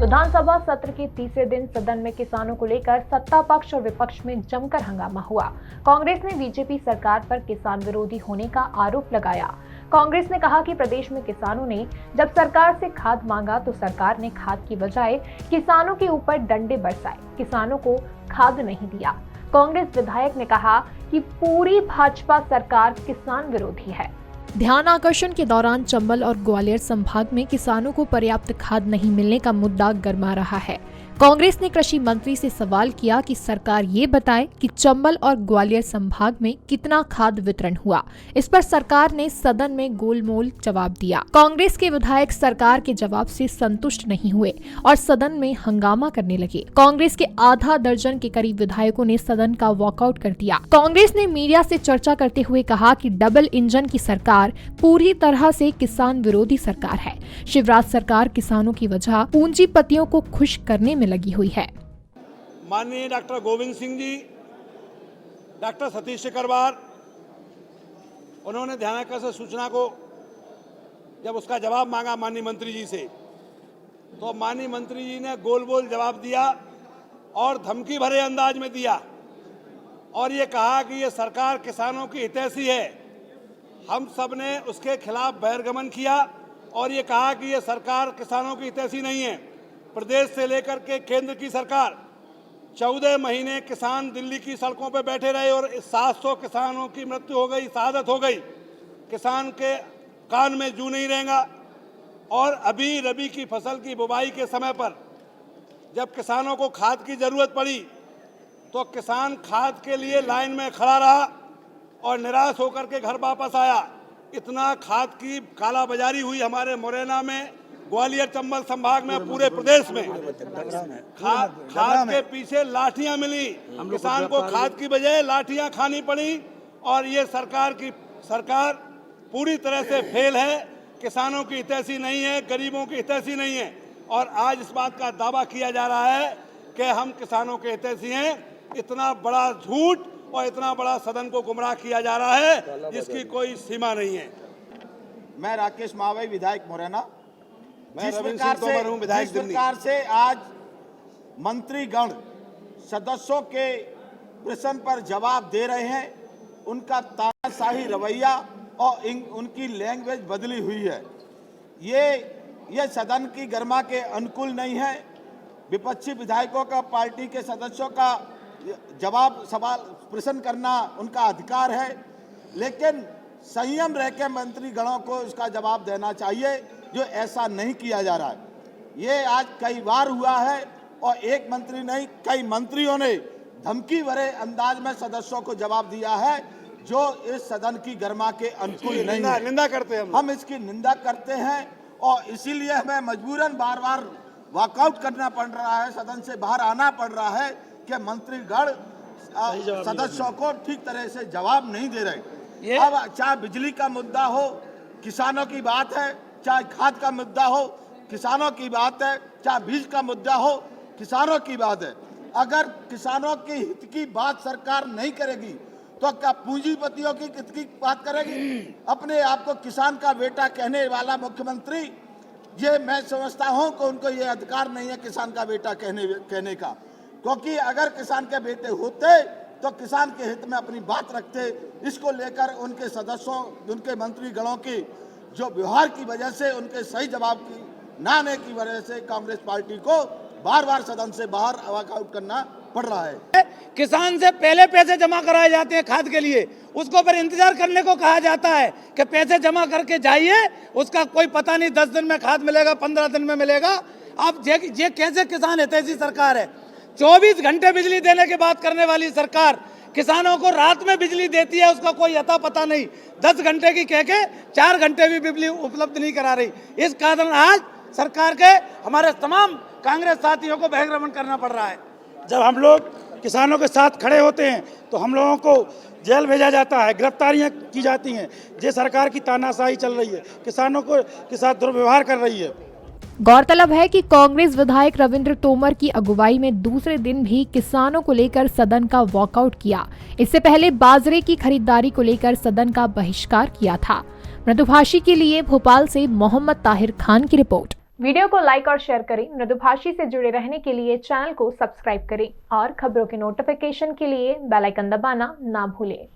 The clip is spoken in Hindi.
विधानसभा सत्र के तीसरे दिन सदन में किसानों को लेकर सत्ता पक्ष और विपक्ष में जमकर हंगामा हुआ। कांग्रेस ने बीजेपी सरकार पर किसान विरोधी होने का आरोप लगाया। कांग्रेस ने कहा कि प्रदेश में किसानों ने जब सरकार से खाद मांगा तो सरकार ने खाद की बजाय किसानों के ऊपर डंडे बरसाए, किसानों को खाद नहीं दिया। कांग्रेस विधायक ने कहा कि पूरी भाजपा सरकार किसान विरोधी है। ध्यान आकर्षण के दौरान चंबल और ग्वालियर संभाग में किसानों को पर्याप्त खाद नहीं मिलने का मुद्दा गरमा रहा है। कांग्रेस ने कृषि मंत्री से सवाल किया कि सरकार ये बताए कि चंबल और ग्वालियर संभाग में कितना खाद वितरण हुआ। इस पर सरकार ने सदन में गोलमोल जवाब दिया। कांग्रेस के विधायक सरकार के जवाब से संतुष्ट नहीं हुए और सदन में हंगामा करने लगे। कांग्रेस के आधा दर्जन के करीब विधायकों ने सदन का वॉकआउट कर दिया। कांग्रेस ने मीडिया से चर्चा करते हुए कहा कि डबल इंजन की सरकार पूरी तरह से किसान विरोधी सरकार है। शिवराज सरकार किसानों की वजह पूंजीपतियों को खुश करने में लगी हुई है। माननीय डॉक्टर गोविंद सिंह जी, डॉक्टर सतीश सिकरवार, उन्होंने ध्यानाकर्षण सूचना को जब उसका जवाब मांगा माननीय मंत्री जी से, तो माननीय मंत्री जी ने गोल बोल जवाब दिया और धमकी भरे अंदाज में दिया और ये कहा कि ये सरकार किसानों की हितैषी है। हम सब ने उसके खिलाफ बहिर्गमन किया और ये कहा कि ये सरकार किसानों की हितैषी नहीं है। प्रदेश से लेकर के केंद्र की सरकार 14 महीने किसान दिल्ली की सड़कों पर बैठे रहे और 700 किसानों की मृत्यु हो गई, शहादत हो गई। किसान के कान में जू नहीं रहेगा। और अभी रबी की फसल की बुवाई के समय पर जब किसानों को खाद की जरूरत पड़ी तो किसान खाद के लिए लाइन में खड़ा रहा और निराश होकर के घर वापस आया। इतना खाद की कालाबाजारी हुई हमारे मुरैना में, ग्वालियर चंबल संभाग में, पूरे प्रदेश में। खाद के पीछे लाठियां मिली, किसान को खाद की बजाय लाठियां खानी पड़ी और ये सरकार पूरी तरह से फेल है, किसानों की हितैषी नहीं है, गरीबों की हितैषी नहीं है। और आज इस बात का दावा किया जा रहा है कि हम किसानों के हितैषी हैं। इतना बड़ा झूठ और इतना बड़ा सदन को गुमराह किया जा रहा है जिसकी कोई सीमा नहीं है। मैं राकेश मावई, विधायक मुरैना। मैं रविंद्र सिंह तोमर हूं, विधायक दिल्ली। सरकार से आज मंत्रीगण सदस्यों के प्रश्न पर जवाब दे रहे हैं, उनका तानाशाही रवैया और उनकी लैंग्वेज बदली हुई है। ये सदन की गरिमा के अनुकूल नहीं है। विपक्षी विधायकों का, पार्टी के सदस्यों का जवाब सवाल प्रश्न करना उनका अधिकार है, लेकिन संयम रह के मंत्रीगणों को इसका जवाब देना चाहिए, जो ऐसा नहीं किया जा रहा है। ये आज कई बार हुआ है और एक मंत्री नहीं, कई मंत्रियों ने धमकी भरे अंदाज में सदस्यों को जवाब दिया है, जो इस सदन की गरिमा के अनुकूल नहीं है। निंदा करते हैं हम इसकी निंदा करते हैं और इसीलिए हमें मजबूरन बार बार वॉकआउट करना पड़ रहा है, सदन से बाहर आना पड़ रहा है कि मंत्रीगण सदस्यों को ठीक तरह से जवाब नहीं दे रहे। अब चाहे बिजली का मुद्दा हो, किसानों की बात है, चाहे खाद का मुद्दा हो, किसानों की बात है, चाहे बीज का मुद्दा हो, किसानों की बात है। अगर किसानों के हित की बात सरकार नहीं करेगी तो क्या पूंजीपतियों की हित की बात करेगी? अपने आप को किसान का बेटा कहने वाला मुख्यमंत्री, ये मैं समझता हूं कि उनको ये अधिकार नहीं है किसान का बेटा कहने का, क्योंकि अगर किसान के बेटे होते तो किसान के हित में अपनी बात रखते। इसको लेकर उनके सदस्यों, उनके मंत्रीगणों की जो व्यवहार की वजह से, उनके सही जवाब की ना आने की वजह से कांग्रेस पार्टी को बार बार सदन से बाहर वॉकआउट करना पड़ रहा है। किसान से पहले पैसे जमा कराए जाते हैं खाद के लिए, उसको फिर इंतजार करने को कहा जाता है कि पैसे जमा करके जाइए, उसका कोई पता नहीं 10 दिन में खाद मिलेगा, 15 दिन में मिलेगा। अब ये कैसे किसान हितैषी सरकार है? 24 घंटे बिजली देने की बात करने वाली सरकार किसानों को रात में बिजली देती है, उसका कोई अता पता नहीं। 10 घंटे की कह के 4 घंटे भी बिजली उपलब्ध नहीं करा रही। इस कारण आज सरकार के हमारे तमाम कांग्रेस साथियों को बहिर्गमन करना पड़ रहा है। जब हम लोग किसानों के साथ खड़े होते हैं तो हम लोगों को जेल भेजा जाता है, गिरफ्तारियां की जाती हैं। ये सरकार की तानाशाही चल रही है, किसानों को के साथ दुर्व्यवहार कर रही है। गौरतलब है कि कांग्रेस विधायक रविंद्र तोमर की अगुवाई में दूसरे दिन भी किसानों को लेकर सदन का वॉकआउट किया। इससे पहले बाजरे की खरीदारी को लेकर सदन का बहिष्कार किया था। मृदुभाषी के लिए भोपाल से मोहम्मद ताहिर खान की रिपोर्ट। वीडियो को लाइक और शेयर करें। मृदुभाषी से जुड़े रहने के लिए चैनल को सब्सक्राइब करें और खबरों के नोटिफिकेशन के लिए बेल आइकन दबाना ना भूलें।